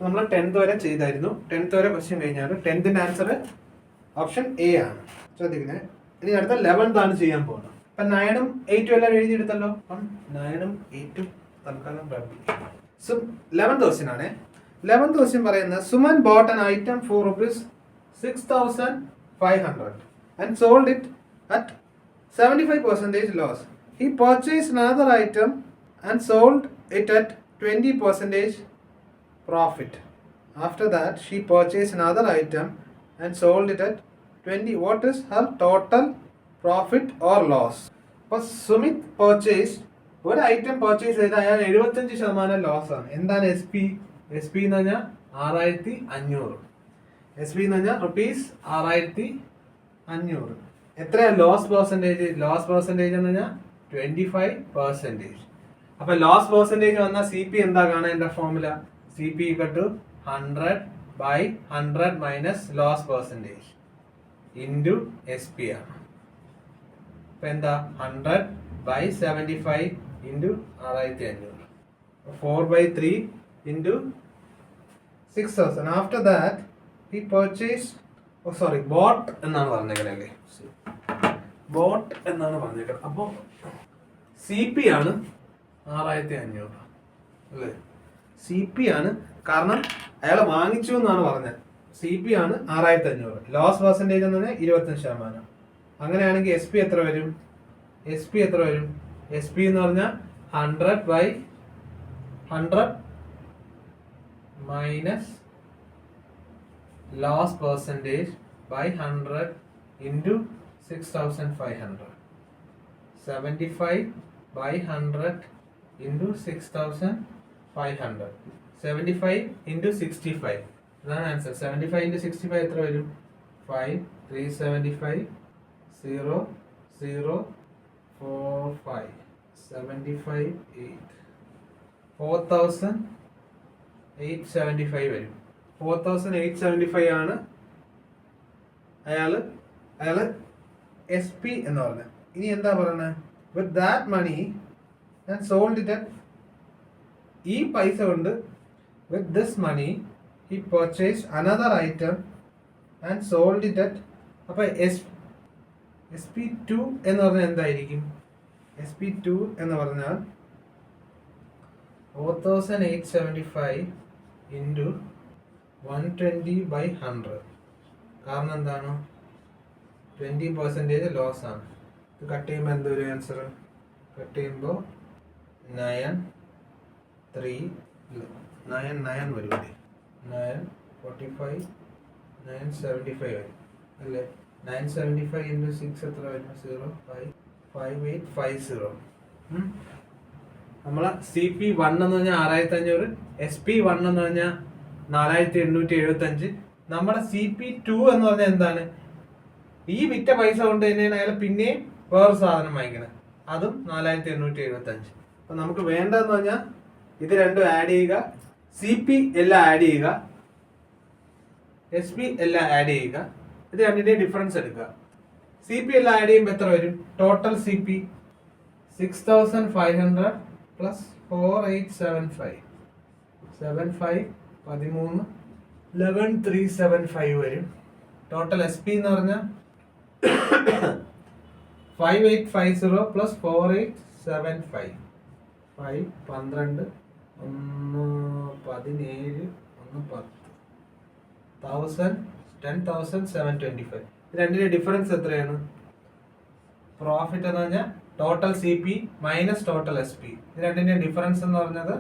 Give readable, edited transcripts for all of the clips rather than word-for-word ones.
നമ്മൾ 10th വരെ ചെയ്തായിരുന്നു. 10th വരെ ക്വസ്റ്റ്യൻ കഴിഞ്ഞാൽ 10th ആൻസർ ഓപ്ഷൻ എ ആണ്. ശ്രദ്ധിക്കണേ. ഇനി അടുത്ത 11th ആണ് ചെയ്യാൻ പോകുന്നത്. അപ്പൊ 9ഉം 8ഉം എല്ലാം എഴുതിയെടുത്തല്ലോ. അപ്പം 9ഉം 8ഉം തൽക്കാലം 11th ക്വസ്റ്റ്യൻ ആണ്. 11th ക്വസ്റ്റ്യൻ പറയുന്നത് Suman bought an item for rupees 6,500 and sold it at 75% loss. He purchased another item and sold it at 20% profit. After that, she purchased another item and sold it at 20. What is her total profit or loss? അപ്പോൾ Sumit purchase ഒരു item purchase ചെയ്ത് അയാൾ 75% loss ആണ്. എന്താണ് S P? S P എന്ന് പറഞ്ഞാൽ 6,500. S P എന്ന് പറഞ്ഞാൽ റുപ്പീസ് 6,500. എത്രയാ ലോസ് പെർസെൻറ്റേജ്? ലോസ് പെർസെൻറ്റേജ് എന്ന് പറഞ്ഞാൽ 25%. അപ്പൊ ലോസ് പെർസെൻറ്റേജ് വന്നാൽ സി പി എന്താ കാണേണ്ട formula? C P equal to 100/100 minus loss percentage into S P ആണ്. അപ്പൊ എന്താ 100/75 ഇൻറ്റു 6,500. 4/3 ഇൻറ്റു 6,000. After that he purchased, bought എന്നാണ് പറഞ്ഞേക്കണല്ലേ, ബോട്ട് എന്നാണ് പറഞ്ഞേക്കുന്നത്. അപ്പോൾ സി പി ആണ് 6,500 അല്ലേ? സി പി ആണ്, കാരണം അയാൾ വാങ്ങിച്ചു എന്നാണ് പറഞ്ഞത്. സി പി ആണ് 6,500. ലോസ് പെർസെൻറ്റേജ് എന്ന് പറഞ്ഞാൽ 25%. അങ്ങനെയാണെങ്കിൽ എസ് പി എത്ര വരും? എസ് പി എത്ര വരും? എസ് പി എന്ന് പറഞ്ഞാൽ 100/100 minus loss percentage by 100 into 6,500. 75/100 into 6,500. 75 into 65. ഇതാണ് ആൻസർ. 75 into 65 എത്ര വരും? 5 375 0 0 4 5 75 8 4,875 വരും. 4,875 ആണ് അയാള് എസ് പി എന്ന് പറഞ്ഞത്. ഇനി എന്താ പറയുന്നത്? വിത്ത് ദാറ്റ് മണി ഞാൻ സോൾഡ് ഇറ്റ് അറ്റ്, ഈ പൈസ കൊണ്ട് with this money he purchase another item and sold it at. അപ്പൊ എസ് പി 2 എന്ന് പറഞ്ഞാൽ എന്തായിരിക്കും? എസ് പി 2 എന്ന് പറഞ്ഞാൽ 4,875 ഇൻറ്റു 120/100. കാരണം എന്താണ്? 20% ലോസ് ആണ്. ഇത് കട്ട് ചെയ്യുമ്പോൾ എന്തൊരു ആൻസർ? കട്ട് ചെയ്യുമ്പോൾ 9 വരും. 945 975 വരും അല്ലേ? 975 ഇൻറ്റു 6 എത്ര വരും? 0.5850. നമ്മളെ സി പി 1 എന്ന് പറഞ്ഞാൽ 6,500, എസ് പി 1 എന്ന് പറഞ്ഞാൽ 4,875. നമ്മുടെ സി പി 2 എന്ന് പറഞ്ഞാൽ എന്താണ്? ഈ വിറ്റ പൈസ കൊണ്ട് തന്നെയാണ് അയാൾ പിന്നെയും വേറെ സാധനം വാങ്ങിക്കണത്. അതും 4,875. അപ്പൊ നമുക്ക് വേണ്ടതെന്ന് പറഞ്ഞാൽ ഇത് രണ്ടും ആഡ് ചെയ്യുക, സി പി എല്ലാം ആഡ് ചെയ്യുക, എസ് പി എല്ലാം ആഡ് ചെയ്യുക. ഇത് രണ്ടിന്റെ ഡിഫറൻസ് എടുക്കുക. സി പി എല്ലാം ആഡ് ചെയ്യുമ്പോൾ എത്ര വരും? ടോട്ടൽ സി പി 6,500 പ്ലസ് 4,875 75 13 11,375 വരും. ടോട്ടൽ എസ് പി എന്ന് പറഞ്ഞാൽ 5,850 പ്ലസ് 4,875 5 12 1 17 1 10 10,725. രണ്ടിന്റെ ഡിഫറൻസ് എത്രയാണ്? പ്രോഫിറ്റ് എന്ന് പറഞ്ഞാൽ total C P minus total S P. ഇത് രണ്ടിന്റെ ഡിഫറൻസ് എന്ന് പറഞ്ഞത്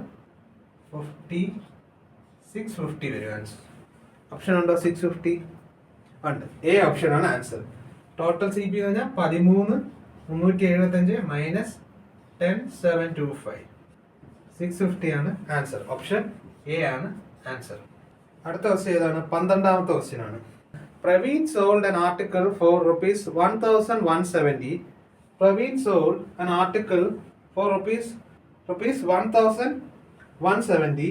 650 വരും ആൻസർ. ഓപ്ഷൻ ഉണ്ടോ? 650 ഉണ്ട്. എ ഓപ്ഷൻ ആണ് ആൻസർ. ടോട്ടൽ സി പി എന്ന് പറഞ്ഞാൽ 13,375 മൈനസ് 10,725. 650 ആണ് ആൻസർ. ഓപ്ഷൻ എ ആണ് ആൻസർ. അടുത്ത ക്വസ്റ്റ്യൻ ഏതാണ്? 12ാമത്തെ ക്വസ്റ്റ്യൻ ആണ്. Praveen sold an article for rupees 1,170. Praveen sold an article for rupees 1,170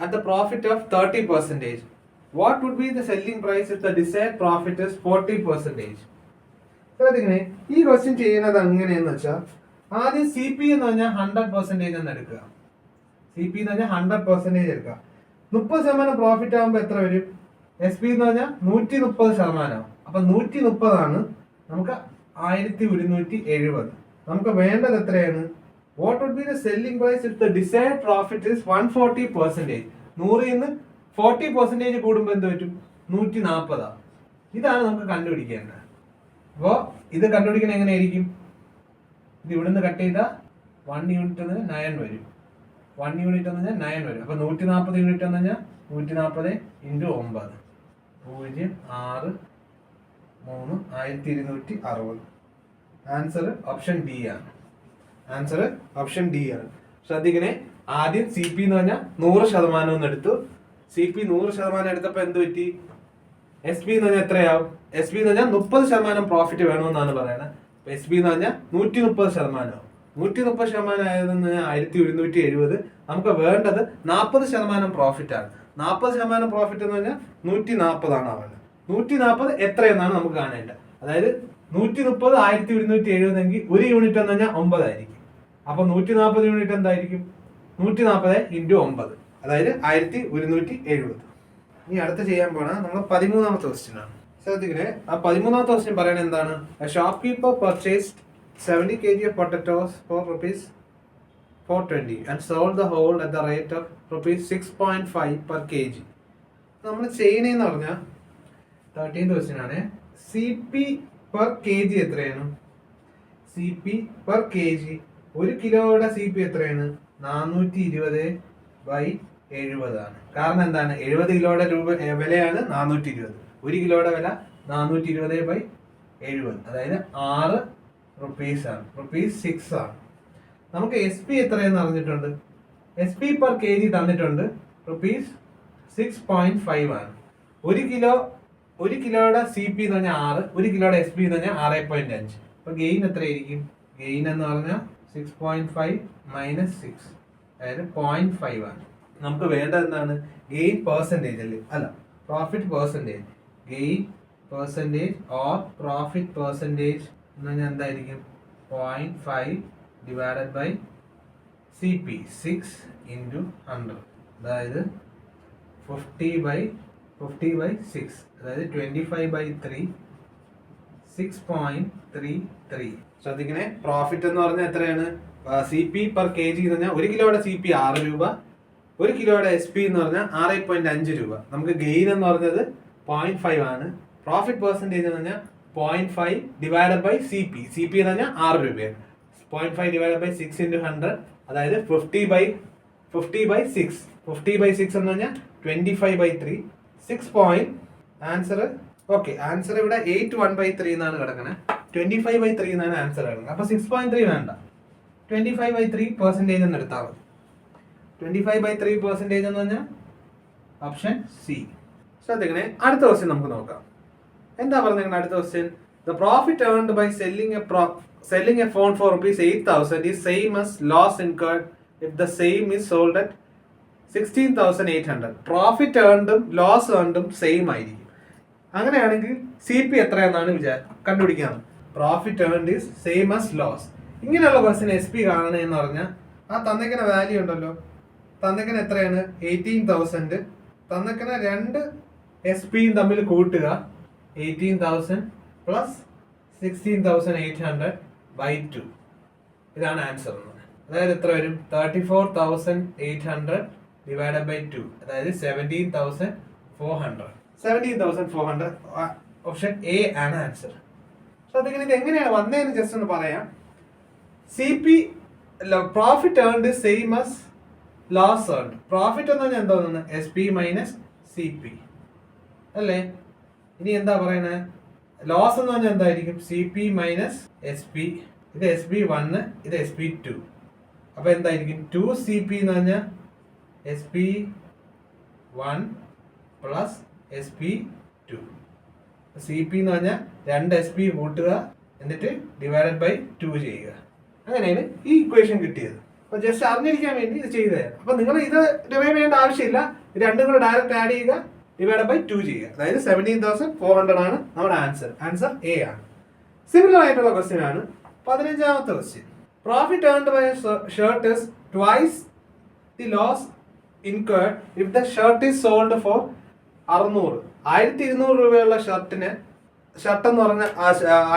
at the profit of 30%. What would be the selling price if the desired profit is 40%? ശ്രദ്ധിക്കണേ, ഈ question ചെയ്യുന്നത് എങ്ങനെയെന്ന് വെച്ചാൽ ആദ്യം സി പി എന്ന് പറഞ്ഞാൽ 100% എന്ന് എടുക്കുക. സി പി എന്ന് പറഞ്ഞാൽ 100% എടുക്കുക. 30% പ്രോഫിറ്റ് ആകുമ്പോൾ എത്ര വരും? SP എന്ന് പറഞ്ഞാൽ 130%. അപ്പൊ 130 നമുക്ക് 1170. നമുക്ക് വേണ്ടത് എത്രയാണ്? What would be the selling price if the desired profit is 140%? 100 40% കൂടുമ്പോൾ എന്ത് പറ്റും? 140. ഇതാണ് നമുക്ക് കണ്ടുപിടിക്കേണ്ടത്. അപ്പോ ഇത് കണ്ടുപിടിക്കാൻ എങ്ങനെയായിരിക്കും? ഇത് ഇവിടുന്ന് കട്ട് ചെയ്താൽ 1 യൂണിറ്റ് 9 വരും. 1 യൂണിറ്റ് എന്ന് പറഞ്ഞാൽ 9 വരും. അപ്പൊ 140 യൂണിറ്റ് എന്ന് പറഞ്ഞാൽ 140 × 9 0 6 3 1260. ആൻസർ ഓപ്ഷൻ ഡി ആണ്. ആൻസർ ഓപ്ഷൻ ഡി ആണ്. ശ്രദ്ധിക്കണേ, ആദ്യം CP എന്ന് പറഞ്ഞാൽ 100% എടുത്തു. CP 100% എടുത്തപ്പോ എന്ത് പറ്റി? SP എന്ന് പറഞ്ഞാൽ എത്രയാവും? SP എന്ന് പറഞ്ഞാൽ 30% പ്രോഫിറ്റ് വേണമെന്നാണ് പറയുന്നത്. SP എന്ന് പറഞ്ഞാൽ 130%. 130% ആയതെന്ന് 1170. നമുക്ക് വേണ്ടത് 40% പ്രോഫിറ്റ് ആണ്. 40% പ്രോഫിറ്റ് എന്ന് പറഞ്ഞാൽ 140 ആണ് ആവേണ്ടത്. 140 എത്രയെന്നാണ് നമുക്ക് കാണേണ്ടത്. അതായത് 130 1170 എങ്കിൽ 1 യൂണിറ്റ് എന്ന് പറഞ്ഞാൽ 9 ആയിരിക്കും. അപ്പൊ 140 യൂണിറ്റ് എന്തായിരിക്കും? 140 × 9, അതായത് 1170. ഇനി അടുത്ത് ചെയ്യാൻ പോണ നമ്മൾ 13ാമത്തെ ക്വസ്റ്റ്യൻ ആണ്. ശ്രദ്ധിക്കണേ, ആ 13ാമത്തെ ക്വസ്റ്റ്യൻ പറയുന്നത് എന്താണ്? Shop keeper purchased 70 kg of potatoes for ₹420 and sold the whole at the rate of ₹6.5 per kg. നമ്മൾ ചെയ്യുന്നതെന്ന് പറഞ്ഞാൽ 13th ക്വസ്റ്റ്യൻ ആണ്. CP per kg എത്രയാണ്? CP per kg 1 കിലോയുടെ CP എത്രയാണ്? 420/70 ആണ്. കാരണം എന്താണ്? 70 കിലോയുടെ വിലയാണ് 420. 1 കിലോയുടെ വില 420/70, അതായത് 6 rupees ആണ്. ₹6 ആണ്. നമുക്ക് SP എത്രയെന്ന് അറിഞ്ഞിട്ടുണ്ട്. SP per kg തന്നിട്ടുണ്ട്. ₹6.5 ആണ്. 1 കിലോയുടെ CP എന്ന് പറഞ്ഞാൽ 6, 1 കിലോയുടെ SP എന്ന് പറഞ്ഞാൽ 6.5. അപ്പൊ ഗെയിൻ എത്രയായിരിക്കും? ഗെയിൻ എന്ന് പറഞ്ഞാൽ 6.5 - 6, അതായത് 0.5 ആണ്. നമുക്ക് വേണ്ടത് എന്താണ്? ഗെയിൻ പെർസെൻറ്റേജ് അല്ലേ? അല്ല, profit percentage. Gain percentage or profit percentage എന്ന് പറഞ്ഞാൽ എന്തായിരിക്കും? 0.5 / CP 6 × 100, അതായത് 50/6, അതായത് 25/3, 6.33. ശ്രദ്ധിക്കണേ, പ്രോഫിറ്റ് എന്ന് പറഞ്ഞാൽ എത്രയാണ്? CP per kg എന്ന് പറഞ്ഞാൽ 1 കിലോയുടെ CP 6 രൂപ, 1 കിലോയുടെ SP എന്ന് പറഞ്ഞാൽ 6.5 രൂപ. നമുക്ക് ഗെയിൻ എന്ന് പറഞ്ഞത് 0.5 ആണ്. പ്രോഫിറ്റ് പെർസെൻറ്റേജ് എന്ന് പറഞ്ഞാൽ 0.5 / CP. CP എന്ന് പറഞ്ഞാൽ 6 രൂപയാണ്. 0.5 / 6 × 100, അതായത് 50/6. 50/6 എന്ന് പറഞ്ഞാൽ 25/3. 6. Answer okay. ആൻസർ ഇവിടെ 8/1/3 എന്നാണ് കിടക്കുന്നത്. 25/3 എന്നാണ് ആൻസർ കിടക്കുന്നത്. അപ്പൊ 6.3 വേണ്ട, 25/3% എന്ന് എടുത്താൽ മതി. 25/3% എന്ന് പറഞ്ഞാൽ ഓപ്ഷൻ സി. ശ്രദ്ധിക്കണേ, അടുത്ത ക്വസ്റ്റ്യൻ നമുക്ക് നോക്കാം. എന്താ പറഞ്ഞിരിക്കുന്നത് അടുത്ത question? The profit earned by selling a phone for ₹8,000 is same as loss incurred if the same is sold at 16,800. Profit ഏൺഡും ലോസ് ഏൺഡും സെയിം ആയിരിക്കും. അങ്ങനെയാണെങ്കിൽ CP എത്രയെന്നാണ് കണ്ടുപിടിക്കാം. Profit earned is same as loss. ഇങ്ങനെയുള്ള ക്വസ്റ്റ്യൻ SP കാണണമെന്ന് പറഞ്ഞാൽ ആ തന്നേക്കുന്ന വാല്യൂ ഉണ്ടല്ലോ, തന്നേക്കുന്ന എത്രയാണ്? 18,000. തന്നേക്കുന്ന 2 SPയും തമ്മിൽ കൂട്ടുക. 18,000 + 16,800/2. ഇതാണ് ആൻസർ. അതായത് എത്ര വരും? 34,800 / 2, അതായത് 17,400. 17,400. ഓപ്ഷൻ എ ആണ് ആൻസർ. ശ്രദ്ധിക്കുന്നത്, ഇത് എങ്ങനെയാണ് വന്നതെന്ന് ജസ്റ്റ് ഒന്ന് പറയാം. CP profit earned same as loss earned. Profit എന്ന് പറഞ്ഞാൽ എന്താ തോന്നുന്നത്? SP - CP അല്ലേ? ഇനി എന്താ പറയുന്നത്? ലോസ് എന്ന് പറഞ്ഞാൽ എന്തായിരിക്കും? CP - SP. ഇത് SP1, ഇത് SP2. അപ്പൊ എന്തായിരിക്കും? 2CP എന്ന് പറഞ്ഞാൽ SP1 + SP2. CP എന്ന് പറഞ്ഞാൽ 2 SP കൂട്ടുക, എന്നിട്ട് /2 ചെയ്യുക. അങ്ങനെയാണ് ഈ ഇക്വേഷൻ കിട്ടിയത്. അപ്പൊ ജസ്റ്റ് അറിഞ്ഞിരിക്കാൻ വേണ്ടി ഇത് ചെയ്തതാണ്. അപ്പൊ നിങ്ങൾ ഇത് ഡിവൈഡ് ചെയ്യേണ്ട ആവശ്യമില്ല. ഇത് രണ്ടും കൂടെ ഡയറക്റ്റ് ആഡ് ചെയ്യുക, /2 ചെയ്യുക. അതായത് 17,400 ആണ് നമ്മുടെ ആൻസർ. ആൻസർ എ ആണ്. സിമിലർ ആയിട്ടുള്ള ക്വസ്റ്റ്യൻ ആണ് 15ാമത്തെ question. Profit earned by shirt is twice the loss incurred if the shirt is sold for 600. 1200 രൂപയുള്ള ഷർട്ട് എന്ന് പറഞ്ഞാൽ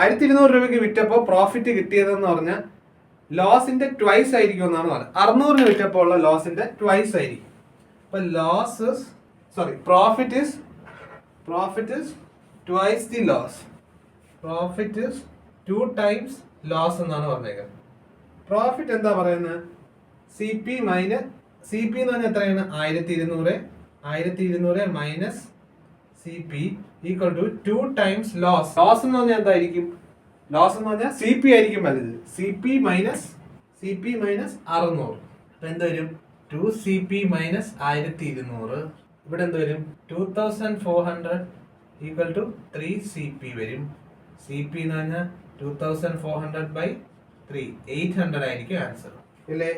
1200 രൂപയ്ക്ക് വിറ്റപ്പോൾ പ്രോഫിറ്റ് കിട്ടിയതെന്ന് പറഞ്ഞാൽ ലോസിന്റെ ട്വൈസ് ആയിരിക്കും എന്നാണ് പറഞ്ഞത്. 600 വിറ്റപ്പോൾ ഉള്ള ലോസിന്റെ ട്വൈസ് ആയിരിക്കും. അപ്പൊ profit is twice the loss. Profit is 2 times loss എന്നാണ് പറഞ്ഞേക്കുന്നത്. പ്രോഫിറ്റ് എന്താ പറയുന്നത്? സി പി എന്ന് പറഞ്ഞാൽ എത്രയാണ്? 1200 minus C P equal to 2 times loss. Loss എന്ന് പറഞ്ഞാൽ എന്തായിരിക്കും? ലോസ് എന്ന് പറഞ്ഞാൽ സി പി ആയിരിക്കും വലുത്. C P minus 600. അപ്പൊ എന്ത് വരും? 2CP minus 1200. ഇവിടെ എന്ത് വരും? 2400 ഈക്വൽ ടു 3CP വരും. സി പി എന്ന് പറഞ്ഞാൽ 2400 ബൈ 3 800 ആയിരിക്കും ആൻസർ. ഇല്ലേ?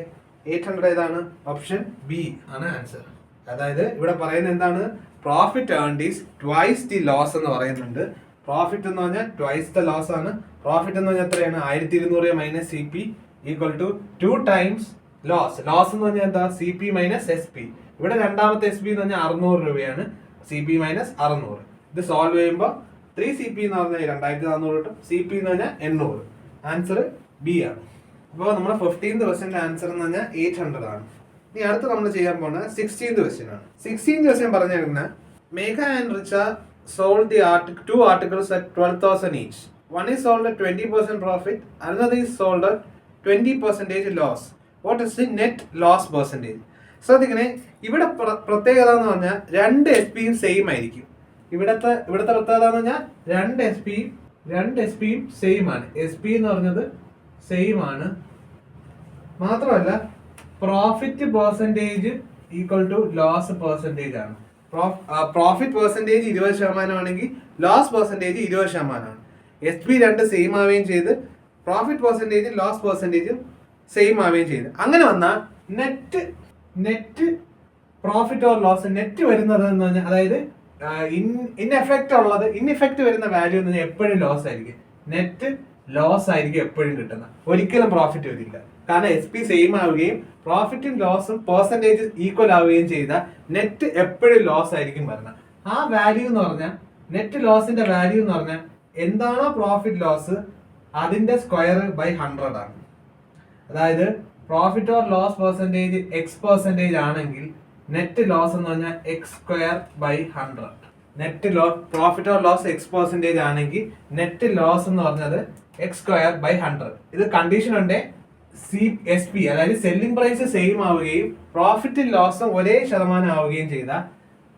800 ഏതാണ്? ഓപ്ഷൻ ബി ആണ് ആൻസർ. അതായത് ഇവിടെ പറയുന്നത് എന്താണ്? Profit earned is twice the loss എന്ന് പറയുന്നുണ്ട്. പ്രോഫിറ്റ് എന്ന് പറഞ്ഞാൽ ട്വൈസ് ദ ലോസ് ആണ്. പ്രോഫിറ്റ് എന്ന് പറഞ്ഞാൽ എത്രയാണ്? 1200 minus C P equal to 2 times loss. Loss എന്ന് പറഞ്ഞാൽ എന്താ? C P minus S P. ഇവിടെ രണ്ടാമത്തെ എസ് പി എന്ന് പറഞ്ഞാൽ 600 രൂപയാണ്. C P minus 600. ഇത് സോൾവ് ചെയ്യുമ്പോൾ 3CP എന്ന് പറഞ്ഞാൽ 2400 കിട്ടും. സി പി എന്ന് പറഞ്ഞാൽ 800. ആൻസർ ബി ആണ്. അപ്പോൾ നമ്മുടെ 15th ക്വസ്റ്റ്യൻ്റെ ആൻസർ എന്ന് പറഞ്ഞാൽ 800 ആണ്. ഇനി അടുത്ത് നമ്മൾ ചെയ്യാൻ പോകുന്നത് 16th ക്വസ്റ്റ്യൻ ആണ്. 16th ക്വസ്റ്റ്യൻ പറഞ്ഞിരുന്നത് Megha and Richa sold the two articles at 12,000 each. One is sold at 20% profit, another is sold at 20% loss. What is the net loss percentage? ശ്രദ്ധിക്കണേ, ഇവിടെ പ്രത്യേകത എന്ന് പറഞ്ഞാൽ രണ്ട് എസ് പിയും സെയിം ആയിരിക്കും. ഇവിടുത്തെ പ്രത്യേകത എന്ന് പറഞ്ഞാൽ രണ്ട് എസ് പിയും സെയിം ആണ്. എസ് പി എന്ന് പറഞ്ഞത് സെയിം ആണ്. മാത്രമല്ല profit percentage equal to loss percentage ആണ്. പ്രോഫിറ്റ് പെർസെൻറ്റേജ് 20% ആണെങ്കിൽ ലോസ് പെർസെൻറ്റേജ് 20%. എസ് പി രണ്ട് സെയിം ആവുകയും ചെയ്ത് പ്രോഫിറ്റ് പെർസെൻറ്റേജും ലോസ് പെർസെൻറ്റേജും സെയിം ആവുകയും ചെയ്ത് അങ്ങനെ വന്നാൽ net profit or loss net വരുന്നത് എന്ന് പറഞ്ഞാൽ, അതായത് ഇൻഎഫക്റ്റ് വരുന്ന വാല്യൂ എന്ന് പറഞ്ഞാൽ എപ്പോഴും ലോസ് ആയിരിക്കും. നെറ്റ് ലോസ് ആയിരിക്കും എപ്പോഴും കിട്ടുന്നത്. ഒരിക്കലും പ്രോഫിറ്റ് വരില്ല. കാരണം എസ് പി സെയിം ആവുകയും പ്രോഫിറ്റും ലോസും പെർസെൻറ്റേജ് ഈക്വൽ ആവുകയും ചെയ്താൽ നെറ്റ് എപ്പോഴും ലോസ് ആയിരിക്കും വരുന്നത്. ആ വാല്യൂ എന്ന് പറഞ്ഞാൽ നെറ്റ് ലോസിന്റെ വാല്യൂ എന്ന് പറഞ്ഞാൽ എന്താണോ പ്രോഫിറ്റ് ലോസ് അതിന്റെ സ്ക്വയർ ബൈ 100 ആണ്. അതായത് profit or loss percentage X% ആണെങ്കിൽ നെറ്റ് ലോസ് എന്ന് പറഞ്ഞാൽ X² by 100. Profit or loss X% ആണെങ്കിൽ നെറ്റ് ലോസ് എന്ന് പറഞ്ഞത് X² ബൈ 100. ഇത് കണ്ടീഷൻ ഉണ്ട്. CSP അതായത് സെല്ലിംഗ് പ്രൈസ് സെയിം ആവുകയും പ്രോഫിറ്റും ലോസും ഒരേ ശതമാനം ആവുകയും ചെയ്താൽ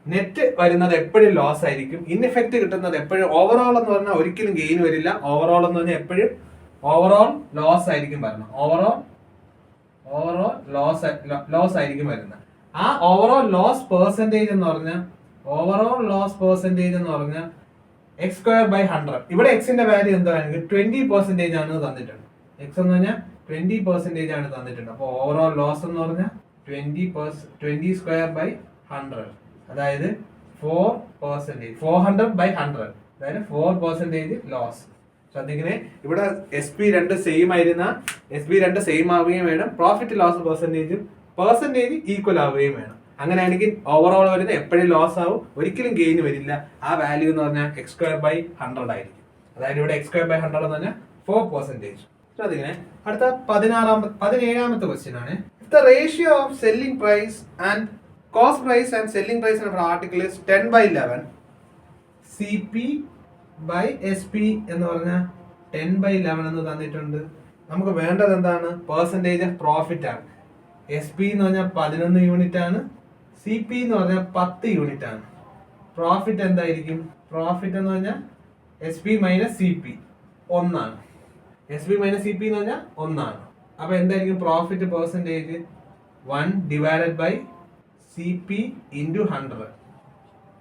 നെറ്റ് വരുന്നത് എപ്പോഴും ലോസ് ആയിരിക്കും. ഇൻഎഫക്റ്റ് കിട്ടുന്നത് എപ്പോഴും ഓവറോൾ എന്ന് പറഞ്ഞാൽ ഒരിക്കലും ഗെയിൻ വരില്ല. ഓവറോൾ എന്ന് പറഞ്ഞാൽ എപ്പോഴും ഓവറോൾ ലോസ് ആയിരിക്കും വരുന്നത്. ഓവറോൾ ലോസ് ആയിരിക്കും വരുന്നത്. ആ ഓവറോൾ ലോസ് പെർസെൻറ്റേജ് എന്ന് പറഞ്ഞാൽ X² ബൈ 100. ഇവിടെ എക്സിന്റെ വാല്യൂ എന്താണെങ്കിൽ 20% ആണ് തന്നിട്ടുണ്ട്. എക്സ് എന്ന് പറഞ്ഞാൽ 20% ആണ് തന്നിട്ടുണ്ട്. അപ്പോൾ ഓവറോൾ ലോസ് എന്ന് പറഞ്ഞാൽ 20² ബൈ 100, അതായത് 4%, 400 ബൈ 100, അതായത് 4% ലോസ്. ശ്രദ്ധിക്കണേ, ഇവിടെ എസ് പി രണ്ട് സെയിം ആവുകയും വേണം. പ്രോഫിറ്റ് ലോസ് പെർസെൻറ്റേജ് ഈക്വൽ ആവുകയും വേണം. അങ്ങനെയാണെങ്കിൽ ഓവറോൾ വരുന്നത് എപ്പോഴും ലോസ് ആവും, ഒരിക്കലും ഗെയിൻ വരില്ല. ആ വാല്യൂ എന്ന് പറഞ്ഞാൽ X² ബൈ 100 ആയിരിക്കും. അതായത് ഇവിടെ X² ബൈ 100 എന്ന് പറഞ്ഞാൽ 4%. ശ്രദ്ധിക്കണേ, അടുത്ത 17ാമത്തെ ക്വസ്റ്റ്യൻ ആണ്. The ratio of selling price and cost price and selling price of article is 10/11. CP by SP എന്ന് പറഞ്ഞാൽ 10/11 എന്ന് തന്നിട്ടുണ്ട്. നമുക്ക് വേണ്ടത് എന്താണ്? പെർസെൻറ്റേജ് ഓഫ് പ്രോഫിറ്റ് ആണ്. SP എന്ന് പറഞ്ഞാൽ 11 യൂണിറ്റ് ആണ്. CP എന്ന് പറഞ്ഞാൽ 10 യൂണിറ്റ് ആണ്. പ്രോഫിറ്റ് എന്തായിരിക്കും? പ്രോഫിറ്റ് എന്ന് പറഞ്ഞാൽ SP മൈനസ് CP 1 ആണ്. SP മൈനസ് CP എന്ന് പറഞ്ഞാൽ 1 ആണ്. അപ്പൊ എന്തായിരിക്കും profit percentage? 1 divided by CP into 100,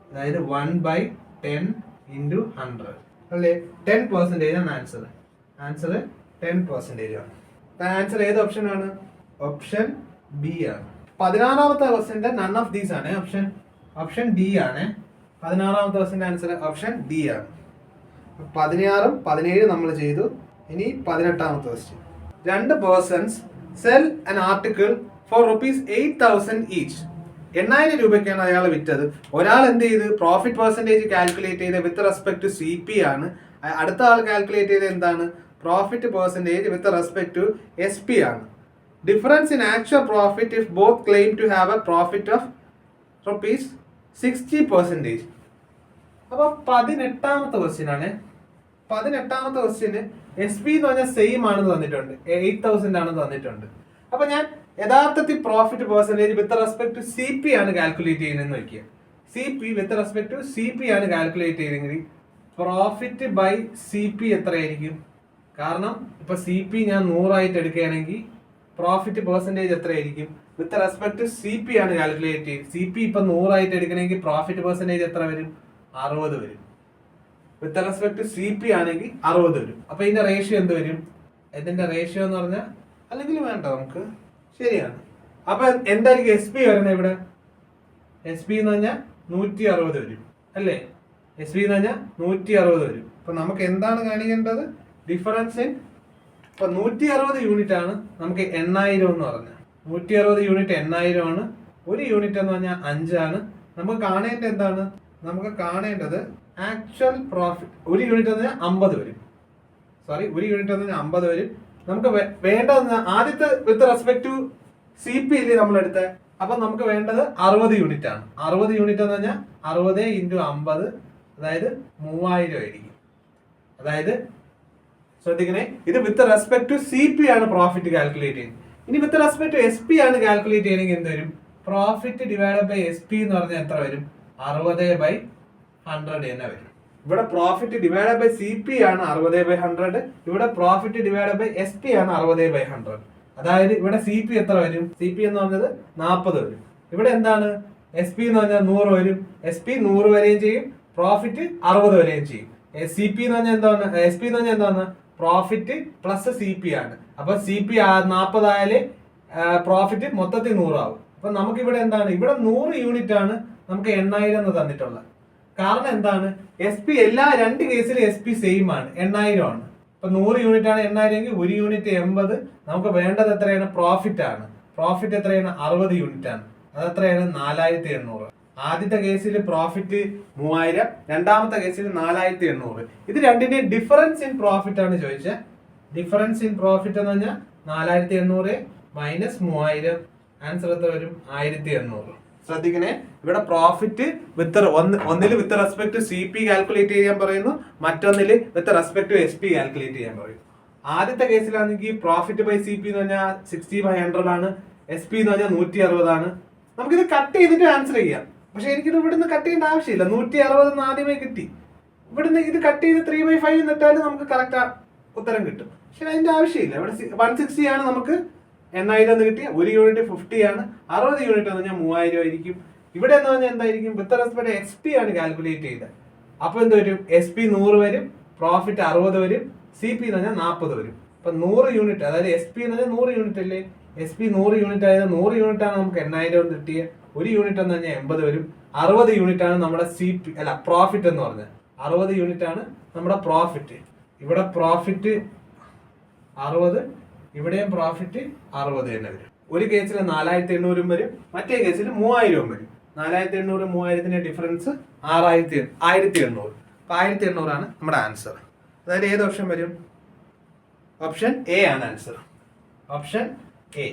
അതായത് 1/10 ഇൻറ്റു 100 അല്ലേ? 10% ആണ് ആൻസർ. 10% ആണ്. ആൻസർ ഏത് ഓപ്ഷൻ ആണ്? ഓപ്ഷൻ ബി ആണ്. 16ാമത്തെ ക്വസ്റ്റ്യന്റെ നൺ ഓഫ് ദീസ് ആണ്. ഓപ്ഷൻ ഡി ആണ്. 16ാമത്തെ ക്വസ്റ്റ്യന്റെ ആൻസർ ഓപ്ഷൻ ഡി ആണ്. 16ഉം 17 നമ്മൾ ചെയ്തു. ഇനി 18ാമത്തെ question. 2 persons sell an article for ₹8,000 each. 8,000 രൂപയ്ക്കാണ് അയാൾ വിറ്റത്. ഒരാൾ എന്ത് ചെയ്ത് പ്രോഫിറ്റ് പെർസെൻറ്റേജ് കാൽക്കുലേറ്റ് ചെയ്ത് വിത്ത് റെസ്പെക്ട് ടു CP ആണ്. അടുത്ത ആൾ കാൽക്കുലേറ്റ് ചെയ്ത് എന്താണ് profit percentage with respect to SP ആണ്. Difference in actual profit if both claim to have a profit of ₹60%. അപ്പോൾ 18ാമത്തെ ക്വസ്റ്റ്യൻ ആണ്. 18ാമത്തെ ക്വസ്റ്റ്യന് SP എന്ന് പറഞ്ഞാൽ സെയിം ആണെന്ന് തന്നിട്ടുണ്ട്, 8,000 ആണെന്ന് തന്നിട്ടുണ്ട്. അപ്പൊ ഞാൻ യഥാർത്ഥത്തിൽ profit percentage with respect to CP ആണ് കാൽക്കുലേറ്റ് ചെയ്യുന്നതെന്ന് വെക്കുക. CP with respect to CP ആണ് കാൽക്കുലേറ്റ് ചെയ്തെങ്കിൽ പ്രോഫിറ്റ് ബൈ CP എത്രയായിരിക്കും? കാരണം ഇപ്പൊ CP ഞാൻ 100 ആയിട്ട് എടുക്കുകയാണെങ്കിൽ പ്രോഫിറ്റ് പെർസെൻറ്റേജ് എത്രയായിരിക്കും? വിത്ത് റെസ്പെക്ട് ടു CP ആണ് കാൽക്കുലേറ്റ് ചെയ്യുന്നത്. CP ഇപ്പൊ 100 ആയിട്ട് എടുക്കണമെങ്കിൽ പ്രോഫിറ്റ് പെർസെൻറ്റേജ് എത്ര വരും? 60 വരും. വിത്ത് റെസ്പെക്ട് ടു CP ആണെങ്കിൽ 60 വരും. അപ്പൊ ഇതിന്റെ റേഷ്യോ എന്ത് വരും? ഇതിന്റെ റേഷ്യോ എന്ന് പറഞ്ഞാൽ അല്ലെങ്കിൽ വേണ്ട നമുക്ക് ശരിയാണ്. അപ്പൊ എന്തായിരിക്കും SP വരുന്നത് ഇവിടെ? SP എന്ന് പറഞ്ഞാൽ 160 വരും അല്ലേ? SP എന്ന് പറഞ്ഞാൽ 160 വരും. അപ്പൊ നമുക്ക് എന്താണ് കാണിക്കേണ്ടത്? Difference in. ഇപ്പൊ 160 യൂണിറ്റ് ആണ് നമുക്ക് 8,000 എന്ന് പറഞ്ഞാൽ 160 യൂണിറ്റ് 8,000 ആണ്. ഒരു യൂണിറ്റ് എന്ന് പറഞ്ഞാൽ 5 ആണ്. നമുക്ക് കാണേണ്ടത് എന്താണ്? നമുക്ക് കാണേണ്ടത് ആക്ച്വൽ പ്രോഫിറ്റ്. ഒരു യൂണിറ്റ് എന്ന് പറഞ്ഞാൽ 50 വരും. ഒരു യൂണിറ്റ് എന്ന് പറഞ്ഞാൽ 50 വരും. നമുക്ക് വേണ്ടത് ആദ്യത്തെ വിത്ത് റെസ്പെക്ട് ടു CP ഇല്ലേ നമ്മൾ എടുത്ത. അപ്പൊ നമുക്ക് വേണ്ടത് 60 യൂണിറ്റ് ആണ്. 60 യൂണിറ്റ് എന്ന് പറഞ്ഞാൽ 60 × 50 അതായത് 3000 ആയിരിക്കും. അതായത് ശ്രദ്ധിക്കണേ, ഇത് വിത്ത് റെസ്പെക്ട് ടു CP ആണ് പ്രോഫിറ്റ് കാൽക്കുലേറ്റ് ചെയ്യുന്നത്. ഇനി വിത്ത് റെസ്പെക്ട് ടു SP ആണ് കാൽക്കുലേറ്റ് ചെയ്യണമെങ്കിൽ എന്ത് വരും? പ്രോഫിറ്റ് ഡിവൈഡ് ബൈ SP എന്ന് പറഞ്ഞാൽ എത്ര വരും? 60/100 തന്നെ വരും. ഇവിടെ പ്രോഫിറ്റ് ഡിവൈഡ് ബൈ CP ആണ് 60/100. ഇവിടെ പ്രോഫിറ്റ് ഡിവൈഡ് ബൈ SP ആണ് 60/100. അതായത് ഇവിടെ CP എത്ര വരും? CP എന്ന് പറഞ്ഞത് 40 വരും. ഇവിടെ എന്താണ്? SP എന്ന് പറഞ്ഞാൽ 100 വരും. SP 100 വരെയും ചെയ്യും, പ്രോഫിറ്റ് 60 വരെയും ചെയ്യും. CP എന്ന് പറഞ്ഞാൽ എന്താണ്? SP എന്ന് പറഞ്ഞാൽ എന്താണ്? പ്രോഫിറ്റ് പ്ലസ് CP ആണ്. അപ്പൊ CP 40 ആയാല് പ്രോഫിറ്റ് മൊത്തത്തിൽ 100 ആവും. അപ്പൊ നമുക്ക് ഇവിടെ എന്താണ്? ഇവിടെ 100 യൂണിറ്റ് ആണ് നമുക്ക് 8,000 എന്ന് തന്നിട്ടുള്ളത്. കാരണം എന്താണ്? SP എല്ലാ രണ്ട് കേസിലും SP സെയിം ആണ്, 8,000 ആണ്. ഇപ്പൊ 100 യൂണിറ്റ് ആണ് 8,000 എങ്കിൽ ഒരു യൂണിറ്റ് 80. നമുക്ക് വേണ്ടത് എത്രയാണ്? പ്രോഫിറ്റ് ആണ്. പ്രോഫിറ്റ് എത്രയാണ്? 60 യൂണിറ്റ് ആണ്. അത് എത്രയാണ്? 4,800. ആദ്യത്തെ കേസിൽ പ്രോഫിറ്റ് 3000, രണ്ടാമത്തെ കേസിൽ 4,800. ഇത് രണ്ടിന്റെയും ഡിഫറൻസ് ഇൻ പ്രോഫിറ്റ് ആണ് ചോദിച്ചത്. ഡിഫറൻസ് ഇൻ പ്രോഫിറ്റ് എന്ന് പറഞ്ഞാൽ 4,800 മൈനസ് 3000. ആൻസർ എത്ര വരും? 1,800. ശ്രദ്ധിക്കണേ, ഇവിടെ പ്രോഫിറ്റ് ഒന്നില് with respect to CP calculate ചെയ്യാൻ പറയുന്നു, മറ്റൊന്നില് with respect to SP calculate ചെയ്യാൻ പറയുന്നു. ആദ്യത്തെ കേസിലാണെങ്കിൽ പ്രോഫിറ്റ് ബൈ CP എന്ന് പറഞ്ഞാൽ 60/100 ആണ്. SP എന്ന് പറഞ്ഞാൽ 160 ആണ്. നമുക്കിത് കട്ട് ചെയ്തിട്ട് ആൻസർ ചെയ്യാം. പക്ഷെ എനിക്കിത് ഇവിടുന്ന് കട്ട് ചെയ്യേണ്ട ആവശ്യമില്ല. 160 ആദ്യമേ കിട്ടി. ഇവിടുന്ന് ഇത് കട്ട് ചെയ്ത് 3/5 എന്നിട്ടാലും നമുക്ക് കറക്റ്റ് ഉത്തരം കിട്ടും. പക്ഷെ അതിന്റെ ആവശ്യമില്ല. ഇവിടെ 160 ആണ് നമുക്ക് 8,000 എന്ന് കിട്ടിയ. ഒരു യൂണിറ്റ് 50 ആണ്. 60 യൂണിറ്റ് എന്ന് പറഞ്ഞാൽ 3000 ആയിരിക്കും. ഇവിടെ എന്ന് പറഞ്ഞാൽ എന്തായിരിക്കും? വിത്ത് റെസ്പെക്ട് ടു SP ആണ് കാൽക്കുലേറ്റ് ചെയ്തത്. അപ്പൊ എന്ത് വരും? SP 100 വരും, പ്രോഫിറ്റ് 60 വരും, CP എന്ന് പറഞ്ഞാൽ 40 വരും. അപ്പൊ 100 യൂണിറ്റ്, അതായത് SP എന്ന് പറഞ്ഞാൽ 100 യൂണിറ്റ് അല്ലേ? SP 100 യൂണിറ്റ് ആയത് 100 യൂണിറ്റ് ആണ് നമുക്ക് 8,000 എന്ന് കിട്ടിയ. ഒരു യൂണിറ്റ് എന്ന് പറഞ്ഞാൽ 80 വരും. 60 യൂണിറ്റ് ആണ് നമ്മുടെ CP അല്ല പ്രോഫിറ്റ് എന്ന് പറഞ്ഞത്. 60 യൂണിറ്റ് ആണ് നമ്മുടെ പ്രോഫിറ്റ്. ഇവിടെ പ്രോഫിറ്റ് 60, ഇവിടെയും പ്രോഫിറ്റ് 60 തന്നെ വരും. ഒരു കേസിൽ 4,800 വരും, മറ്റേ കേസിൽ 3,000 വരും. 4,800 3,000 ഡിഫറൻസ് 1,800. അപ്പൊ 1,800 ആണ് നമ്മുടെ ആൻസർ. അതായത് ഏത് ഓപ്ഷൻ വരും? ഓപ്ഷൻ A ആണ് ആൻസർ. Option A.